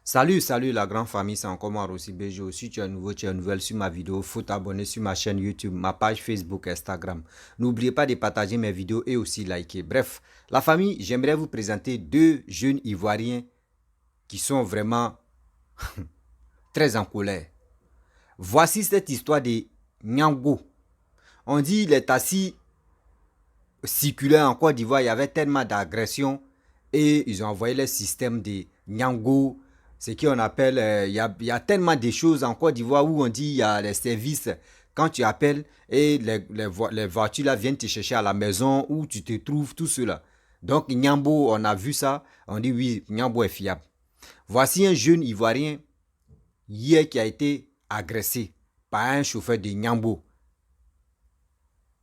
Salut la grande famille, c'est encore moi Rossi Bejo. Si tu es nouveau, tu es nouvelle sur ma vidéo, faut t'abonner sur ma chaîne YouTube, ma page Facebook, Instagram. N'oubliez pas de partager mes vidéos et aussi liker. Bref, la famille, j'aimerais vous présenter deux jeunes Ivoiriens qui sont vraiment très en colère. Voici cette histoire de Nyango. On dit il est assis circulaient en Côte d'Ivoire, il y avait tellement d'agressions et ils ont envoyé le système de Nyango, ce qu'on appelle, il y a tellement de choses en Côte d'Ivoire où on dit il y a les services, quand tu appelles et les voitures là viennent te chercher à la maison où tu te trouves, tout cela. Donc Nyambo, on a vu ça, on dit oui, Nyambo est fiable. Voici un jeune Ivoirien hier qui a été agressé par un chauffeur de Nyambo.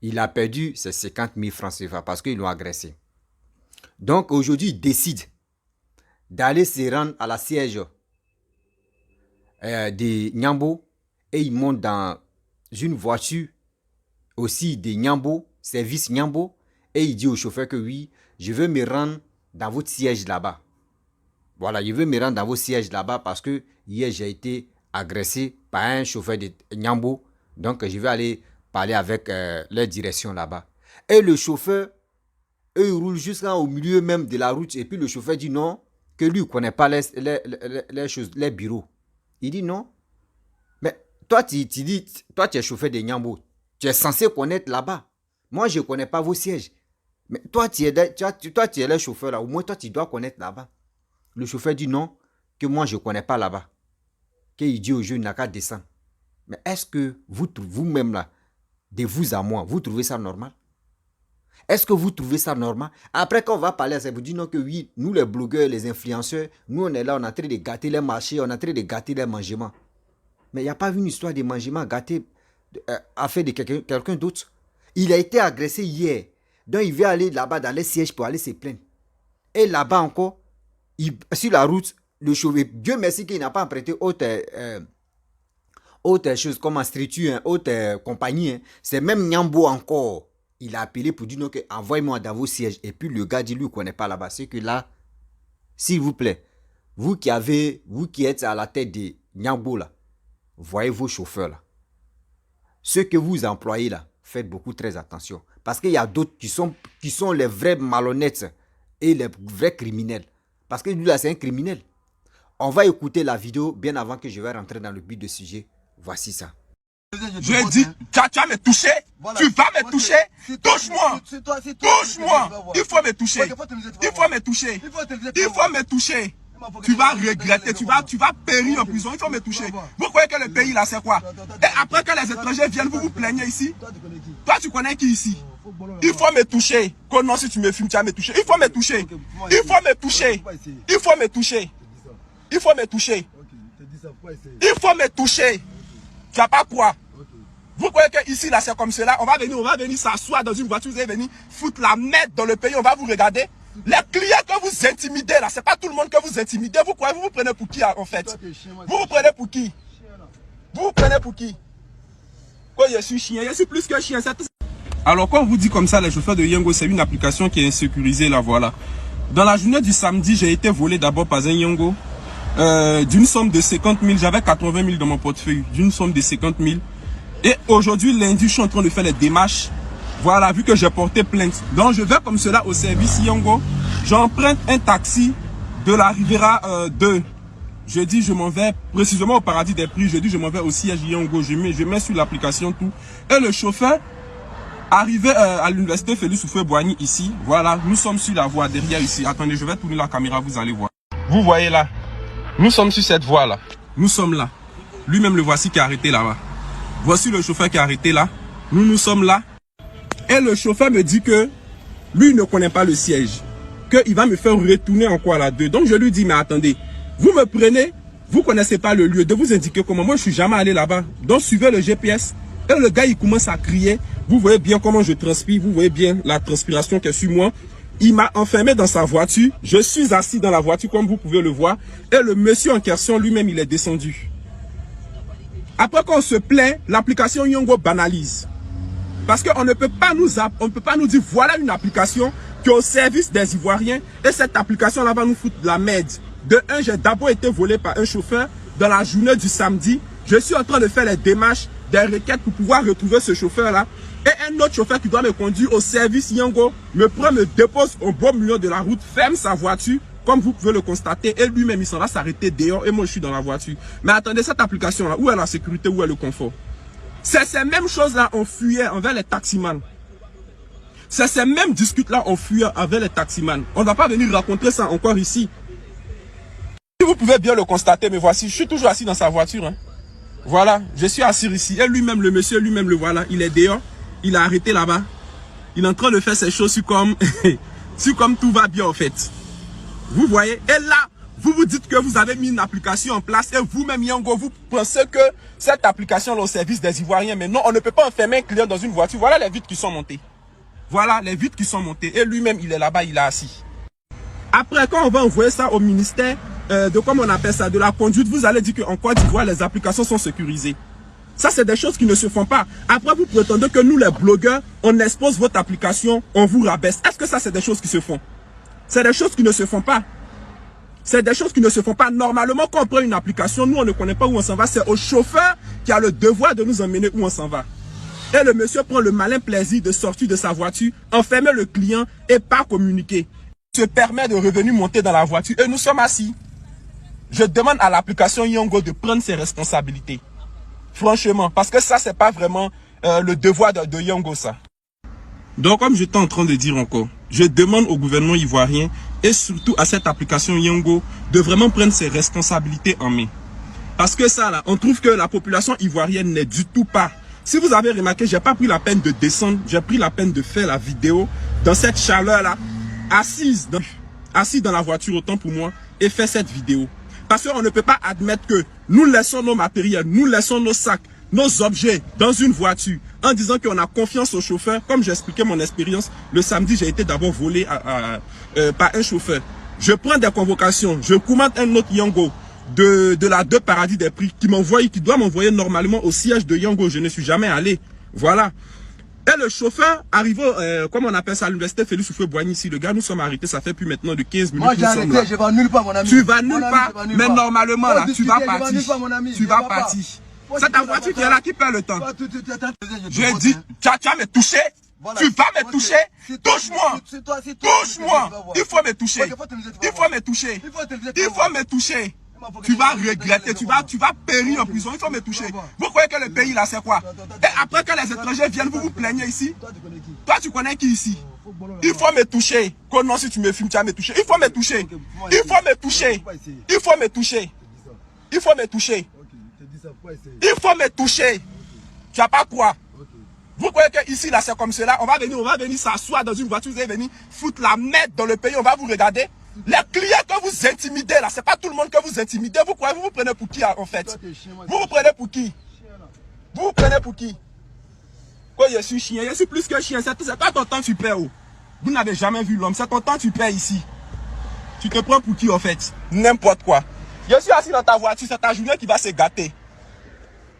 Il a perdu ses 50 000 francs CFA parce qu'ils l'ont agressé. Donc aujourd'hui, il décide d'aller se rendre à la siège de Nyambo et il monte dans une voiture aussi de Nyambo, service Nyambo, et il dit au chauffeur que oui, je veux me rendre dans votre siège là-bas. Voilà, je veux me rendre dans votre siège là-bas parce que hier j'ai été agressé par un chauffeur de Nyambo, donc je vais aller parler avec leur direction là-bas. Et le chauffeur, eux, ils roulent jusqu'au milieu même de la route. Et puis le chauffeur dit non, que lui ne connaît pas les choses, les bureaux. Il dit non. Mais toi, tu dis, toi, tu es chauffeur de Nyambo. Tu es censé connaître là-bas. Moi, je ne connais pas vos sièges. Mais toi, tu es le chauffeur là. Au moins, toi, tu dois connaître là-bas. Le chauffeur dit non, que moi, je ne connais pas là-bas. Qu'il dit au jeune, il n'a qu'à descendre. Mais est-ce que vous-même là, de vous à moi, vous trouvez ça normal? Est-ce que vous trouvez ça normal? Après, quand on va parler à ça, vous dites non que oui, nous les blogueurs, les influenceurs, nous on est là, on est en train de gâter les marchés, on est en train de gâter les mangements. Mais il n'y a pas eu une histoire de mangement gâté à faire de quelqu'un d'autre. Il a été agressé hier. Donc il veut aller là-bas dans les sièges pour aller se plaindre. Et là-bas encore, sur la route, le chauffeur, Dieu merci qu'il n'a pas emprunté autre chose comme un structure, autre compagnie. Hein. C'est même Nyambo encore. Il a appelé pour dire non, envoyez-moi dans vos sièges. Et puis le gars dit lui ne connaît pas là-bas. C'est que là, s'il vous plaît, vous qui êtes à la tête de Nyambo là, voyez vos chauffeurs là. Ceux que vous employez là, faites beaucoup très attention. Parce qu'il y a d'autres qui sont les vrais malhonnêtes et les vrais criminels. Parce que lui là, c'est un criminel. On va écouter la vidéo bien avant que je vais rentrer dans le but du sujet. Voici ça. Je dis, tu vas me toucher, voilà. Tu vas me toucher, touche-moi, touche-moi, il faut me toucher, il faut me toucher, il faut me toucher. Tu vas regretter, tu vas périr en prison, il faut me toucher. Vous croyez que le pays là c'est quoi? Et après que les étrangers viennent, vous vous plaignez ici? Toi tu connais qui ici? Il faut me toucher. Non, si tu me filmes, tu vas me toucher. Il faut me toucher. Il faut me toucher. Il faut me toucher. Il faut me toucher. Il faut me toucher. Tu n'as pas quoi? Vous croyez que ici là c'est comme cela? On va venir s'asseoir dans une voiture, vous allez venir foutre la merde dans le pays, on va vous regarder. Les clients que vous intimidez là, c'est pas tout le monde que vous intimidez. Vous croyez, vous prenez pour qui en fait? Vous vous prenez pour qui? Vous vous prenez pour qui? Quoi, je suis chien, je suis plus que chien. Alors quand on vous dit comme ça, les chauffeurs de Yango, c'est une application qui est insécurisée là, voilà. Dans la journée du samedi, j'ai été volé d'abord par un Yango. D'une somme de 50 000, j'avais 80 000 dans mon portefeuille, d'une somme de 50 000. Et aujourd'hui, lundi, je suis en train de faire les démarches. Voilà, vu que j'ai porté plainte. Donc, je vais comme cela au service Yango. J'emprunte un taxi de la Riviera 2. Je dis, je m'en vais précisément au paradis des prix. Je dis, je m'en vais au siège Yango. Je mets sur l'application tout. Et le chauffeur, arrivé à l'université Félix Houphouët-Boigny ici. Voilà, nous sommes sur la voie derrière ici. Attendez, je vais tourner la caméra, vous allez voir. Vous voyez là. Nous sommes sur cette voie là. Nous sommes là. Lui-même le voici qui est arrêté là-bas. Voici le chauffeur qui est arrêté là. Nous sommes là. Et le chauffeur me dit que lui il ne connaît pas le siège. Qu'il va me faire retourner encore là-dedans. Donc je lui dis, mais attendez, vous me prenez, vous ne connaissez pas le lieu, de vous indiquer comment. Moi je suis jamais allé là-bas. Donc suivez le GPS. Et le gars il commence à crier. Vous voyez bien comment je transpire. Vous voyez bien la transpiration qui est sur moi. Il m'a enfermé dans sa voiture. Je suis assis dans la voiture comme vous pouvez le voir. Et le monsieur en question lui-même il est descendu. Après qu'on se plaint, l'application Yango banalise. Parce qu'on ne peut pas nous dire voilà une application qui est au service des Ivoiriens et cette application là va nous foutre de la merde. De un, j'ai d'abord été volé par un chauffeur dans la journée du samedi. Je suis en train de faire les démarches, des requêtes pour pouvoir retrouver ce chauffeur-là. Et un autre chauffeur qui doit me conduire au service Yango me prend, me dépose au beau milieu de la route, ferme sa voiture, comme vous pouvez le constater. Et lui-même, il s'en va s'arrêter dehors et moi, je suis dans la voiture. Mais attendez, cette application-là, où est la sécurité, où est le confort? C'est ces mêmes choses-là, on fuyait envers les taximans. C'est ces mêmes discutes-là, on fuyait envers les taximans. On ne va pas venir raconter ça encore ici. Si vous pouvez bien le constater, me voici, je suis toujours assis dans sa voiture. Hein. Voilà, je suis assis ici. Et lui-même, le monsieur, lui-même, le voilà, il est dehors. Il a arrêté là-bas. Il est en train de faire ses choses comme tout va bien en fait. Vous voyez? Et là, vous vous dites que vous avez mis une application en place et vous-même, Yango, vous pensez que cette application est au service des Ivoiriens. Mais non, on ne peut pas enfermer un client dans une voiture. Voilà les vitres qui sont montées. Voilà les vitres qui sont montées. Et lui-même, il est là-bas, il est assis. Après, quand on va envoyer ça au ministère de, comment on appelle ça, de la conduite, vous allez dire qu'en Côte d'Ivoire, les applications sont sécurisées. Ça, c'est des choses qui ne se font pas. Après, vous prétendez que nous, les blogueurs, on expose votre application, on vous rabaisse. Est-ce que ça, c'est des choses qui se font? C'est des choses qui ne se font pas. C'est des choses qui ne se font pas. Normalement, quand on prend une application, nous, on ne connaît pas où on s'en va. C'est au chauffeur qui a le devoir de nous emmener où on s'en va. Et le monsieur prend le malin plaisir de sortir de sa voiture, enfermer le client et pas communiquer. Il se permet de revenir monter dans la voiture et nous sommes assis. Je demande à l'application Yango de prendre ses responsabilités. Franchement, parce que ça, c'est pas vraiment le devoir de Yango, ça. Donc, comme j'étais en train de dire encore, je demande au gouvernement ivoirien et surtout à cette application Yango de vraiment prendre ses responsabilités en main. Parce que ça, là, on trouve que la population ivoirienne n'est du tout pas. Si vous avez remarqué, j'ai pas pris la peine de descendre, j'ai pris la peine de faire la vidéo dans cette chaleur-là, assise dans la voiture, autant pour moi, et faire cette vidéo. Parce qu'on ne peut pas admettre que nous laissons nos matériels, nous laissons nos sacs, nos objets dans une voiture en disant qu'on a confiance au chauffeur. Comme j'expliquais mon expérience, le samedi, j'ai été d'abord volé par un chauffeur. Je prends des convocations, je commande un autre Yango de la 2 Paradis des Prix qui doit m'envoyer normalement au siège de Yango. Je ne suis jamais allé. Voilà. Et le chauffeur arrive, comme on appelle ça, à l'université Félix Houphouët-Boigny ici. Le gars, nous sommes arrêtés, ça fait plus maintenant de 15 minutes. Moi j'ai arrêté, je vais nulle part, mon ami. Tu vas nulle part, mais normalement là, tu vas partir. Tu vas partir. C'est ta voiture qui est là qui perd le temps. Je dis, tu vas me toucher. Tu vas me toucher. Touche-moi. Touche-moi. Il faut me toucher. Il faut me toucher. Il faut me toucher. Tu vas regretter, tu vas périr en prison, il faut me toucher. Vous croyez que le pays là c'est quoi? Et après que les étrangers viennent, vous vous plaignez ici? Toi tu connais qui ici? Il faut me toucher. Non, si tu me filmes, tu vas me toucher. Il faut me toucher. Il faut me toucher. Il faut me toucher. Il faut me toucher. Il faut me toucher. Tu n'as pas quoi? Vous croyez que ici là c'est comme cela? On va venir s'asseoir dans une voiture, vous allez venir foutre la merde dans le pays, on va vous regarder. Les clients que vous intimidez là, c'est pas tout le monde que vous intimidez. Vous croyez, vous vous prenez pour qui en fait? Vous vous prenez pour qui? Vous vous prenez pour qui? Quoi, je suis chien, je suis plus que chien. C'est pas ton temps tu perds. Oh. Vous n'avez jamais vu l'homme, c'est ton temps tu perds ici. Tu te prends pour qui en fait? N'importe quoi. Je suis assis dans ta voiture, c'est ta journée qui va se gâter.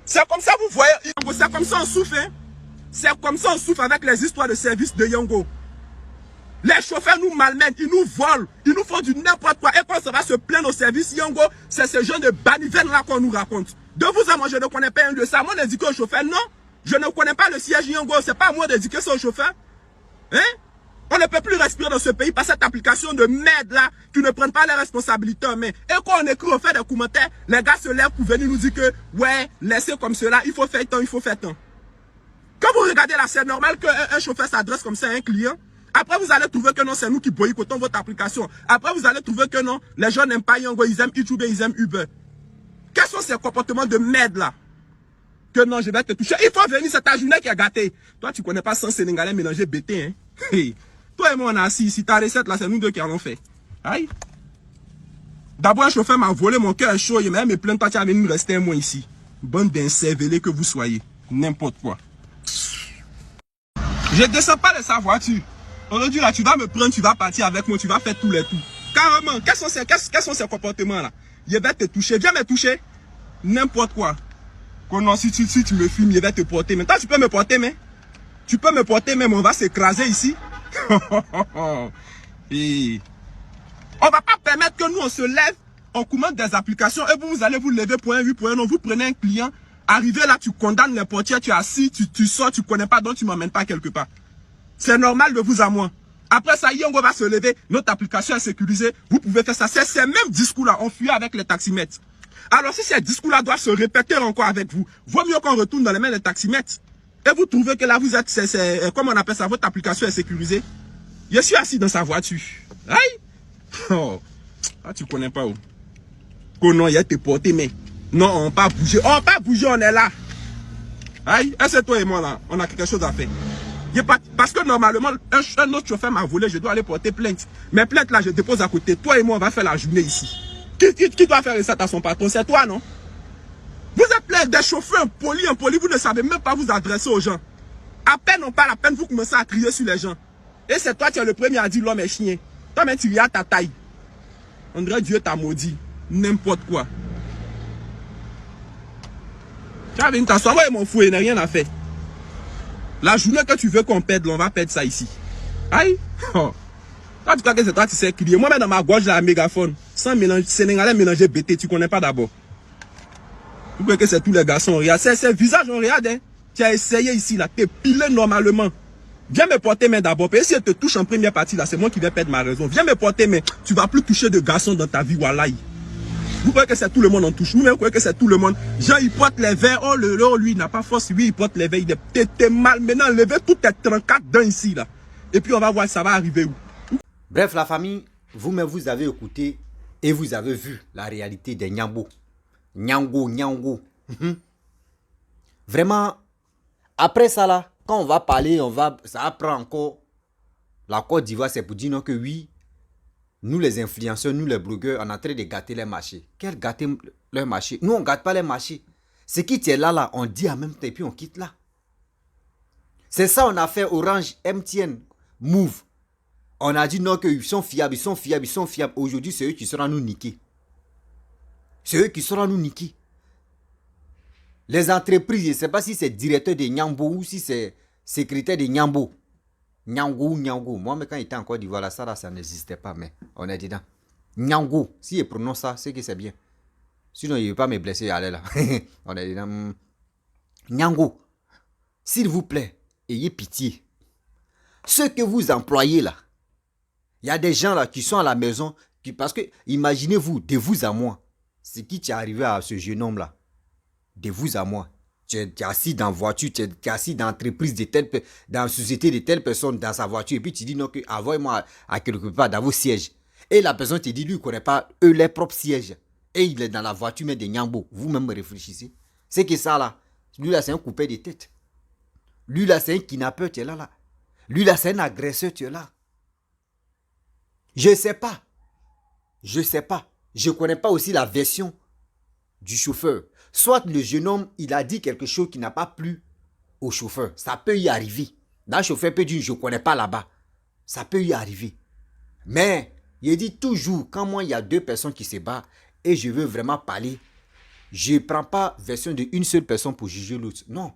C'est comme ça, vous voyez, c'est comme ça on souffre. Hein? C'est comme ça on souffre avec les histoires de service de Yango. Les chauffeurs nous malmènent, ils nous volent, ils nous font du n'importe quoi. Et quand ça va se plaindre au service Yango, c'est ce genre de banivelle là qu'on nous raconte. De vous à moi, je ne connais pas un lieu. C'est à moi d'indiquer au chauffeur. Non, je ne connais pas le siège Yango. C'est pas à moi d'indiquer ça au chauffeur. Hein? On ne peut plus respirer dans ce pays par cette application de merde là qui ne prennent pas les responsabilités en main. Et quand on écrit, on fait des commentaires, les gars se lèvent pour venir nous dire que ouais, laissez comme cela, il faut faire tant, il faut faire tant. Quand vous regardez là, c'est normal qu'un chauffeur s'adresse comme ça à un client. Après, vous allez trouver que non, c'est nous qui boycottons votre application. Après, vous allez trouver que non, les gens n'aiment pas Yango, ils aiment YouTube, ils aiment Uber. Quels sont ces comportements de merde là? Que non, je vais te toucher. Il faut venir, c'est ta journée qui a gâté. Toi, tu connais pas 100 Sénégalais mélangés bêtés, hein? Hey. Toi et moi, on a assis ici. Ta recette là, c'est nous deux qui en ont fait. Aïe. D'abord, un chauffeur m'a volé, mon cœur est chaud. Il m'a me plaindre, toi, tu as venu rester un mois ici. Bande d'incervelés que vous soyez. N'importe quoi. Je descends pas de sa voiture. Aujourd'hui, là, tu vas me prendre, tu vas partir avec moi, tu vas faire tous les tours. Carrément, quels sont ces comportements-là? Je vais te toucher, viens me toucher. N'importe quoi. Non, si tu me filmes, je vais te porter. Mais toi, tu peux me porter, mais tu peux me porter, mais on va s'écraser ici. Et on va pas permettre que nous, on se lève on commande des applications et vous allez vous lever pour un oui, pour un non. Vous prenez un client, arrivé là, tu condamnes les portières, tu es assis, tu sors, tu connais pas, donc tu m'emmènes pas quelque part. C'est normal de vous à moi. Après ça, Yongo va se lever, notre application est sécurisée, vous pouvez faire ça. C'est ces mêmes discours-là, on fuit avec les taximètres. Alors si ces discours-là doivent se répéter encore avec vous, vaut mieux qu'on retourne dans les mains des taximètres. Et vous trouvez que là, vous êtes, comment on appelle ça, votre application est sécurisée. Je suis assis dans sa voiture. Aïe! Oh, ah, tu connais pas où? Oh non, il y a tes portées, mais non, on pas bouger. On pas bouger, on est là. Aïe, c'est toi et moi là, on a quelque chose à faire. Parce que normalement, un autre chauffeur m'a volé, je dois aller porter plainte. Mais plainte là, je dépose à côté. Toi et moi, on va faire la journée ici. Qui doit faire ça à son patron? C'est toi, non? Vous êtes plein des chauffeurs impolis, vous ne savez même pas vous adresser aux gens. À peine on parle, à peine vous commencez à crier sur les gens. Et c'est toi qui es le premier à dire l'homme est chien. Toi même tu regardes ta taille. On dirait Dieu t'a maudit. N'importe quoi. Tu vas venir t'asseoir, moi et mon fou, il n'a rien à faire. La journée que tu veux qu'on perde, on va perdre ça ici. Aïe. Oh. Toi, tu crois que c'est toi qui sais crier. Moi, même dans ma gorge, j'ai un mégaphone. Sans mélanger, sénégalais mélanger BT, tu connais pas d'abord. Tu crois que c'est tous les garçons, on regarde. C'est visage, on regarde, hein. Tu as essayé ici, là. T'es pilé normalement. Viens me porter main d'abord. Et si elle te touche en première partie, là, c'est moi qui vais perdre ma raison. Viens me porter main. Tu vas plus toucher de garçons dans ta vie, wallahi. Vous croyez que c'est tout le monde en touche. Nous-mêmes, croyez que c'est tout le monde. Jean, il porte les verres. Oh, lui, il n'a pas force. Lui, il porte les verres. T'es mal. Maintenant, levez tout tes 34 dents ici, là. Et puis, on va voir, ça va arriver où. Bref, la famille, vous-même, vous avez écouté et vous avez vu la réalité des Nyambo. Nyango. Vraiment, après ça, là, quand on va parler, ça apprend encore. La Côte d'Ivoire, c'est pour dire non que oui, nous les influenceurs, nous les blogueurs, on est en train de gâter les marchés. Quel gâter leur marché? Nous, on ne gâte pas les marchés. Ce qui est là, on dit en même temps et puis on quitte là. C'est ça on a fait Orange, MTN, Move. On a dit non qu'ils sont fiables. Aujourd'hui, c'est eux qui seront nous niquer. Les entreprises, je ne sais pas si c'est directeur de Nyambo ou si c'est secrétaire de Nyambo. Nyango. Moi, mais quand il était en Côte d'Ivoire, ça n'existait pas, mais on est dedans. Nyango, si il prononce ça, c'est que c'est bien. Sinon, il ne veut pas me blesser, allez là. On est dedans. Nyango, s'il vous plaît, ayez pitié. Ceux que vous employez là, il y a des gens là qui sont à la maison, parce que, imaginez-vous, de vous à moi, c'est qui est arrivé à ce jeune homme là, de vous à moi. Tu es assis dans la voiture, tu es assis dans l'entreprise de telle, dans la société de telle personne dans sa voiture, et puis tu dis non, envoie-moi à quelque part dans vos sièges. Et la personne te dit, lui, il ne connaît pas eux les propres sièges. Et il est dans la voiture, mais des Nyambo. Vous-même réfléchissez. C'est que ça là, lui là, c'est un coupé de tête. Lui là, c'est un kidnappeur, tu es là. Lui là, c'est un agresseur, tu es là. Je ne sais pas. Je ne connais pas aussi la version du chauffeur. Soit le jeune homme, il a dit quelque chose qui n'a pas plu au chauffeur. Ça peut y arriver. Le chauffeur peut dire, je ne connais pas là-bas. Ça peut y arriver. Mais, il dit toujours, quand moi, il y a deux personnes qui se battent et je veux vraiment parler, je ne prends pas la version d'une seule personne pour juger l'autre. Non.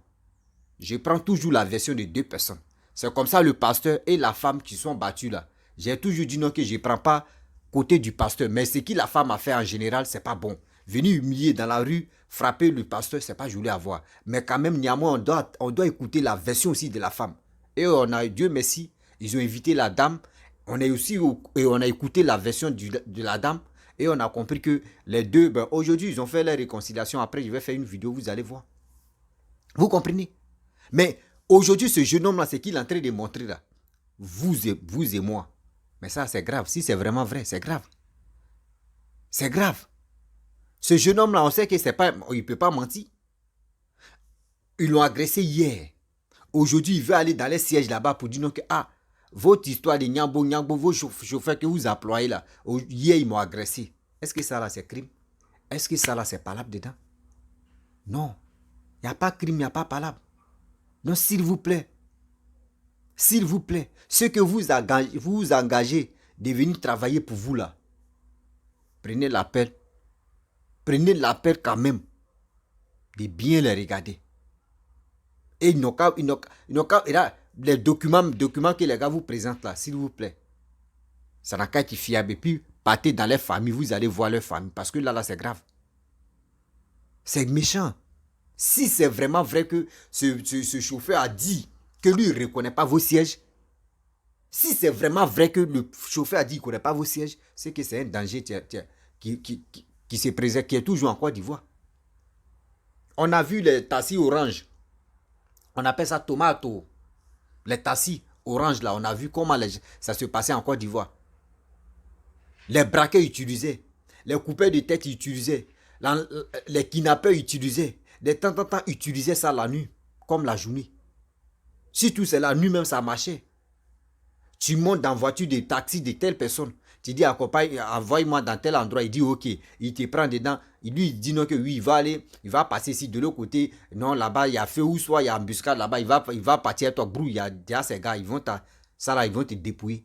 Je prends toujours la version de deux personnes. C'est comme ça le pasteur et la femme qui sont battus là. J'ai toujours dit non que je ne prends pas côté du pasteur. Mais ce que la femme a fait en général, ce n'est pas bon. Venir humilier dans la rue, frapper le pasteur, ce n'est pas joli à voir. Mais quand même, néanmoins, on doit écouter la version aussi de la femme. Et on a, Dieu merci, ils ont invité la dame. On a écouté la version de la dame. Et on a compris que les deux, aujourd'hui, ils ont fait la réconciliation. Après, je vais faire une vidéo, vous allez voir. Vous comprenez? Mais aujourd'hui, ce jeune homme-là, c'est qu'il est en train de montrer là. Vous et moi. Mais ça, c'est grave. Si c'est vraiment vrai, c'est grave. C'est grave. Ce jeune homme-là, on sait qu'il ne peut pas mentir. Ils l'ont agressé hier. Aujourd'hui, il veut aller dans les sièges là-bas pour dire non que, votre histoire de Nyambo, vos chauffeurs que vous employez là, hier, ils m'ont agressé. Est-ce que ça là, c'est crime? Est-ce que ça là, c'est palabre dedans? Non. Il n'y a pas crime, il n'y a pas palabre. Non, s'il vous plaît. S'il vous plaît. Ceux que vous engagez de venir travailler pour vous là, prenez l'appel. Prenez l'appel quand même de bien les regarder. Et les documents que les gars vous présentent là, s'il vous plaît. Ça n'a qu'à être fiable. Et puis, partez dans les familles, vous allez voir leur famille. Parce que là, c'est grave. C'est méchant. Si c'est vraiment vrai que ce chauffeur a dit que lui, il ne reconnaît pas vos sièges, si c'est vraiment vrai que le chauffeur a dit qu'il ne connaît pas vos sièges, c'est que c'est un danger qui se présente, qui est toujours en Côte d'Ivoire. On a vu les taxis orange. On appelle ça tomato. Les taxis orange là, on a vu comment ça se passait en Côte d'Ivoire. Les braqueurs utilisaient, les coupeurs de tête utilisaient, les kidnappeurs utilisaient, de temps en temps utilisaient ça la nuit, comme la journée. Si tout c'est la nuit même, ça marchait. Tu montes dans la voiture de taxi de telle personne, tu dis envoie-moi dans tel endroit, il dit ok, il te prend dedans, lui il dit non que oui, il va aller, il va passer ici de l'autre côté, non là-bas il y a feu ou soit il y a embuscade là-bas, il va partir à toi, brou, il y a ces gars, ils vont te dépouiller.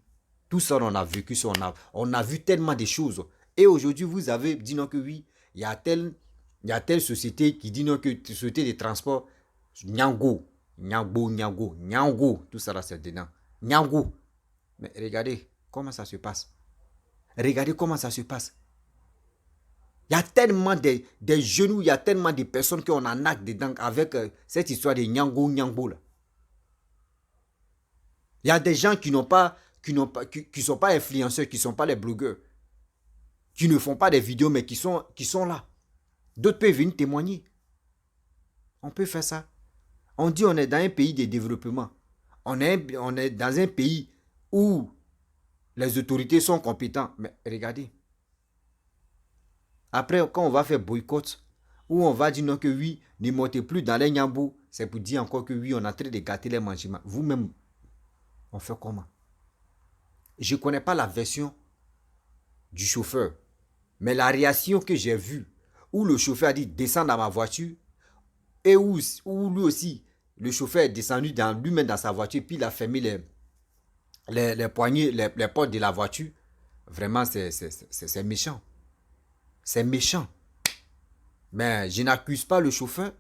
Tout ça on a vécu, ça, on a vu tellement de choses. Et aujourd'hui vous avez dit non que oui, il y a telle société qui dit non que société de transport, Nyango, tout ça là c'est dedans. Nyango. Mais regardez comment ça se passe. Regardez comment ça se passe. Il y a tellement de genoux, il y a tellement de personnes qui ont un acte dedans avec cette histoire de Nyango là. Il y a des gens qui sont pas influenceurs, qui ne sont pas les blogueurs, qui ne font pas des vidéos, mais qui sont là. D'autres peuvent venir témoigner. On peut faire ça. On dit on est dans un pays de développement. On est dans un pays où les autorités sont compétentes. Mais regardez. Après, quand on va faire boycott, où on va dire non que oui, ne montez plus dans les Nyambou, c'est pour dire encore que oui, on est en train de gâter les mangements. Vous-même, on fait comment? Je ne connais pas la version du chauffeur. Mais la réaction que j'ai vue, où le chauffeur a dit descends dans ma voiture, et où lui aussi, le chauffeur est descendu lui-même dans sa voiture, puis il a fermé les poignées, les portes de la voiture. Vraiment, c'est méchant. C'est méchant. Mais je n'accuse pas le chauffeur,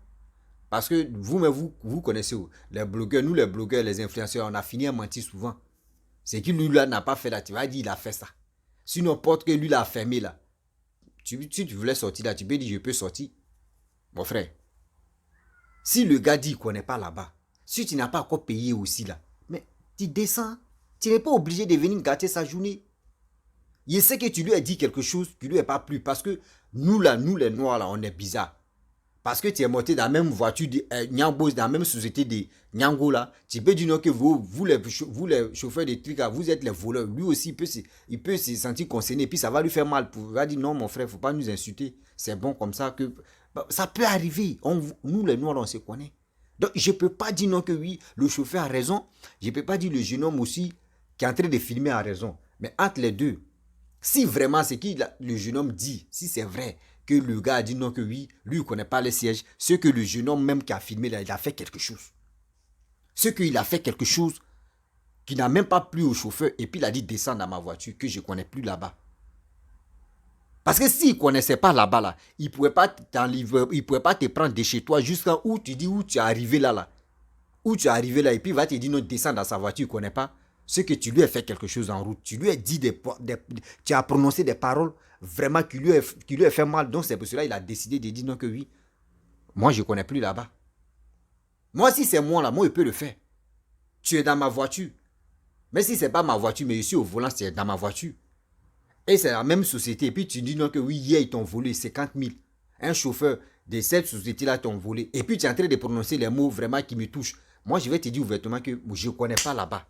parce que vous connaissez les blogueurs, nous les blogueurs, les influenceurs, on a fini à mentir souvent. C'est que lui là n'a pas fait là, tu vas dire il a fait ça. Sinon, porte que lui l'a fermé là. Si tu voulais sortir là, tu peux dire je peux sortir. Mon frère. Si le gars dit qu'il ne connaît pas là-bas, si tu n'as pas encore payé aussi là, mais tu descends, tu n'es pas obligé de venir gâter sa journée. Il sait que tu lui as dit quelque chose qui ne lui est pas plu, parce que nous les noirs là, on est bizarre. Parce que tu es monté dans la même voiture de Nyangbo, dans la même société de Nyango là, tu peux dire non que vous les chauffeurs de trucs là, vous êtes les voleurs. Lui aussi il peut se sentir concerné, puis ça va lui faire mal. Il va dire non mon frère, il ne faut pas nous insulter. C'est bon comme ça que... Ça peut arriver. Nous les noirs on se connaît. Donc je ne peux pas dire non que oui, le chauffeur a raison. Je ne peux pas dire le jeune homme aussi qui est en train de filmer a raison. Mais entre les deux, si vraiment ce que le jeune homme dit, si c'est vrai que le gars a dit non que oui, lui il ne connaît pas les sièges, ce que le jeune homme même qui a filmé là, il a fait quelque chose. Ce qu'il a fait quelque chose qui n'a même pas plu au chauffeur et puis il a dit descends dans ma voiture que je ne connais plus là-bas. Parce que s'il ne connaissait pas là-bas, là, il ne pouvait pas te prendre de chez toi jusqu'à où tu dis où tu es arrivé là. Où tu es arrivé là et puis il va te dire non, descends dans sa voiture, il ne connaît pas. Ce que tu lui as fait quelque chose en route, tu lui as dit tu as prononcé des paroles vraiment qui lui a fait mal. Donc c'est pour cela qu'il a décidé de dire non que oui. Moi je ne connais plus là-bas. Moi si c'est moi là, moi je peux le faire. Tu es dans ma voiture. Mais si ce n'est pas ma voiture, mais je suis au volant, c'est dans ma voiture. Et c'est la même société. Et puis tu dis non que oui, hier ils t'ont volé 50 000. Un chauffeur de cette société-là t'ont volé. Et puis tu es en train de prononcer les mots vraiment qui me touchent. Moi je vais te dire ouvertement que je ne connais pas là-bas.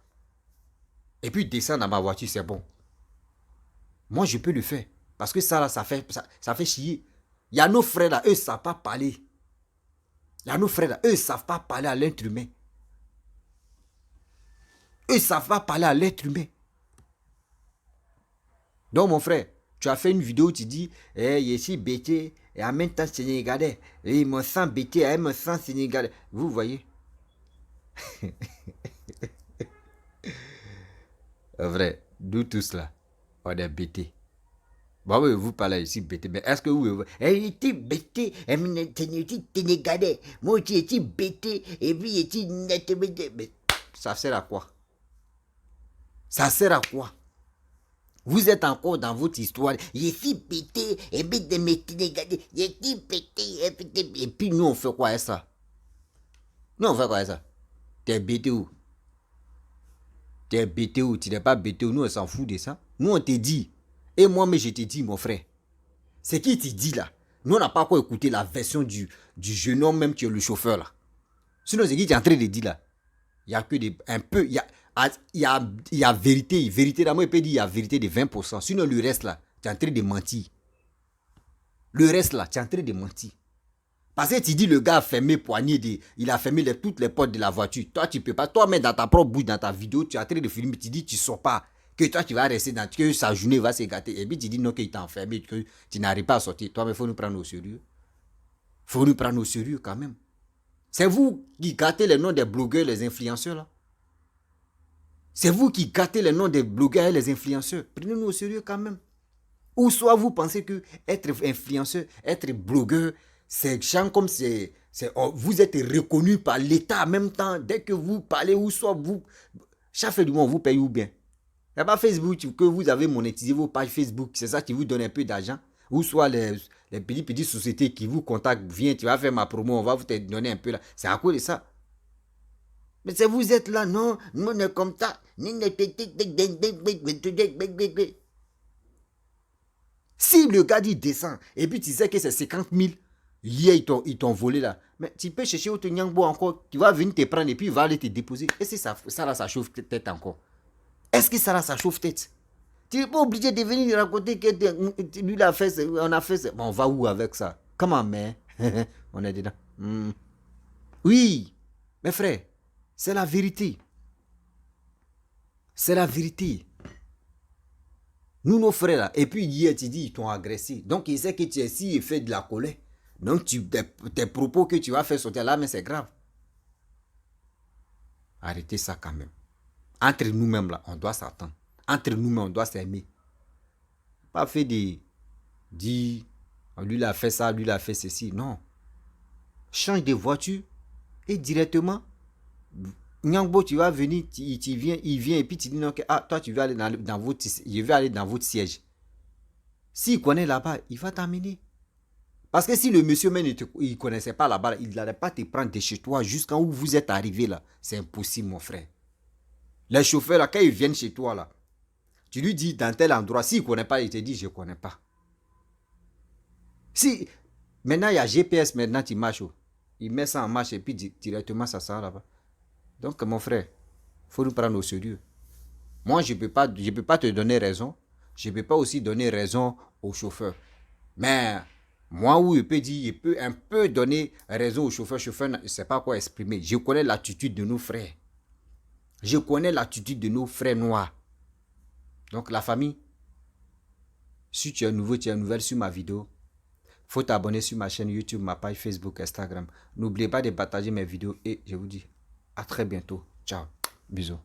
Et puis descendre dans ma voiture, c'est bon. Moi je peux le faire. Parce que ça là, ça fait chier. Il y a nos frères là, eux ne savent pas parler. Il y a nos frères là, eux ne savent pas parler à l'être humain. Eux ne savent pas parler à l'être humain. Donc mon frère, tu as fait une vidéo où tu dis je suis bêté et en même temps sénégalais. Et il me sent bêté et il me sent sénégalais. Vous voyez. Vrai, nous tous là, on est bêtés. Bon, oui, vous parlez ici bêté, mais est-ce que vous... Il était bêté, il était sénégalais. Moi aussi, j'étais bêté et puis j'étais net bêté. Mais ça sert à quoi? Ça sert à quoi? Vous êtes encore dans votre histoire. Je suis pété, et puis de me regarder, je suis pété, et puis nous on fait quoi avec ça? Nous on fait quoi avec ça? T'es bêté où? T'es bêté où? Tu n'es pas bêté où? Nous on s'en fout de ça. Nous on te dit. Et moi-même je te dis mon frère. C'est qui te dit là? Nous on n'a pas encore écouté la version du jeune homme même qui est le chauffeur là. Sinon c'est qui tu es en train de dire là? Il y a que des... Un peu... Il y a vérité. Vérité là, moi je peux dire il y a vérité de 20%. Sinon le reste là, tu es en train de mentir. Le reste là, tu es en train de mentir. Parce que tu dis le gars a fermé poignée, il a fermé toutes les portes de la voiture. Toi, tu peux pas. Toi-même, dans ta propre bouche, dans ta vidéo, tu es en train de filmer, tu dis tu sors pas. Que toi, tu vas rester que sa journée va se gâter. Et puis tu dis non, qu'il t'a enfermé, que tu n'arrives pas à sortir. Toi, mais il faut nous prendre au sérieux. Il faut nous prendre au sérieux quand même. C'est vous qui gâtez les noms des blogueurs, les influenceurs là. C'est vous qui gâtez les noms des blogueurs et les influenceurs. Prenez-nous au sérieux quand même. Ou soit vous pensez que être influenceur, être blogueur, c'est chiant comme vous êtes reconnu par l'État en même temps. Dès que vous parlez, ou soit vous, chaque fin du mois, on vous paye ou bien. Il n'y a pas Facebook que vous avez monétisé vos pages Facebook. C'est ça qui vous donne un peu d'argent. Ou soit les petites sociétés qui vous contactent. Viens, tu vas faire ma promo, on va vous te donner un peu là. C'est à cause de ça. Mais c'est vous êtes là, non, nous on est comme ça. Si le gars dit descend, et puis tu sais que c'est 50 000 liés, ils t'ont volé là. Mais tu peux chercher autre Nyangbo encore, qui va venir te prendre et puis il va aller te déposer. Est-ce que ça là, ça chauffe tête encore? Est-ce que ça là, ça chauffe tête? Tu n'es pas obligé de venir raconter que lui l'a fait, on a fait ça. Bon, on va où avec ça? Comment, mais on est dedans. Oui, mes frères, c'est la vérité. C'est la vérité. Nous, nos frères là, et puis hier, tu dis, ils t'ont agressé. Donc, il sait que tu es ici et fait de la colère. Donc, tes propos que tu vas faire sortir là, mais c'est grave. Arrêtez ça quand même. Entre nous-mêmes là, on doit s'attendre. Entre nous-mêmes, on doit s'aimer. Pas fait de dire, lui il a fait ça, lui il a fait ceci. Non. Change de voiture et directement, Nyangbo, tu vas venir, il vient et puis tu dis non, que, ah, toi tu veux aller dans votre, je vais aller dans votre siège. S'il connaît là-bas, il va t'amener. Parce que si le monsieur même il ne connaissait pas là-bas, il n'allait pas te prendre de chez toi jusqu'à où vous êtes arrivé là. C'est impossible, mon frère. Les chauffeurs là, quand ils viennent chez toi là, tu lui dis dans tel endroit, s'il ne connaît pas, il te dit je ne connais pas. Si maintenant il y a GPS, maintenant tu marches, il met ça en marche et puis directement ça sort là-bas. Donc mon frère, il faut nous prendre au sérieux. Moi je peux pas te donner raison, je ne peux pas aussi donner raison au chauffeur. Mais moi où je peux dire, je peux un peu donner raison au chauffeur. Le chauffeur ne sait pas quoi exprimer. Je connais l'attitude de nos frères. Je connais l'attitude de nos frères noirs. Donc la famille, si tu es nouveau, tu es nouvelle sur ma vidéo, faut t'abonner sur ma chaîne YouTube, ma page Facebook, Instagram. N'oubliez pas de partager mes vidéos et je vous dis à très bientôt. Ciao. Bisous.